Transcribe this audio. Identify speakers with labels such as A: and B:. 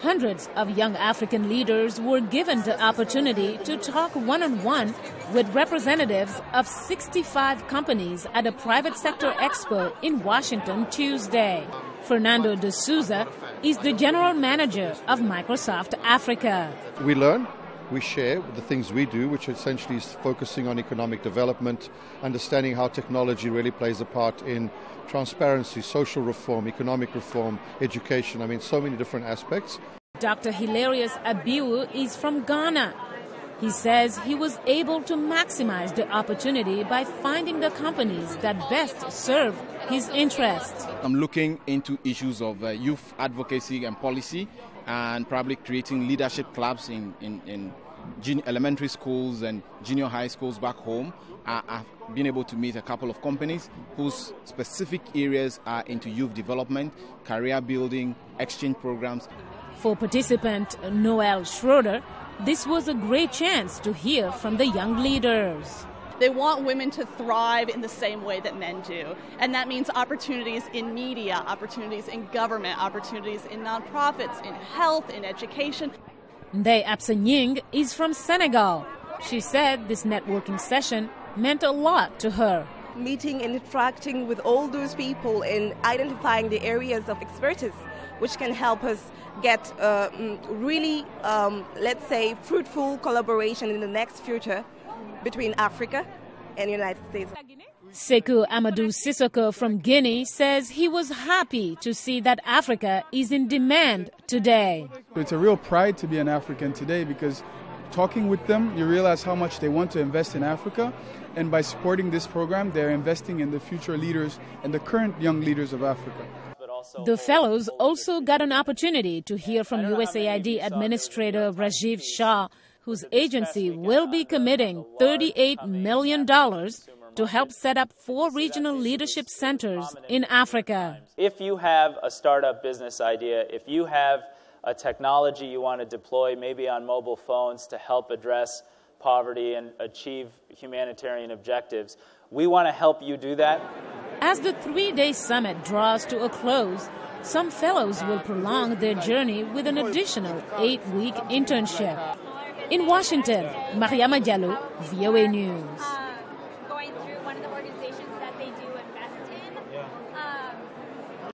A: Hundreds of young African leaders were given the opportunity to talk one-on-one with representatives of 65 companies at a private sector expo in Washington Tuesday. Fernando de Sousa is the general manager of Microsoft Africa.
B: We learn, we share the things we do, which essentially is focusing on economic development, understanding how technology really plays a part in transparency, social reform, economic reform, education. I mean, so many different aspects.
A: Dr. Hilarious Abiwu is from Ghana. He says he was able to maximize the opportunity by finding the companies that best serve his interests.
C: I'm looking into issues of youth advocacy and policy, and probably creating leadership clubs in elementary schools and junior high schools back home. I've been able to meet a couple of companies whose specific areas are into youth development, career building, exchange programs.
A: For participant Noel Schroeder, this was a great chance to hear from the young leaders.
D: They want women to thrive in the same way that men do. And that means opportunities in media, opportunities in government, opportunities in nonprofits, in health, in education.
A: Ndeye Absanying is from Senegal. She said this networking session meant a lot to her.
E: Meeting and interacting with all those people and identifying the areas of expertise which can help us get really, let's say, fruitful collaboration in the next future between Africa and the United States.
A: Sekou Amadou Sissoko from Guinea says he was happy to see that Africa is in demand today.
F: It's a real pride to be an African today, because talking with them, you realize how much they want to invest in Africa. And by supporting this program, they're investing in the future leaders and the current young leaders of Africa.
A: The fellows also got an opportunity to hear from USAID Administrator Rajiv Shah, whose agency will be committing $38 million to help set up 4 regional leadership centers in Africa.
G: If you have a startup business idea, if you have a technology you want to deploy maybe on mobile phones to help address poverty and achieve humanitarian objectives, we want to help you do that.
A: As the 3-day summit draws to a close, some fellows will prolong their journey with an additional 8-week internship. In Washington, Mariama Diallo, VOA News.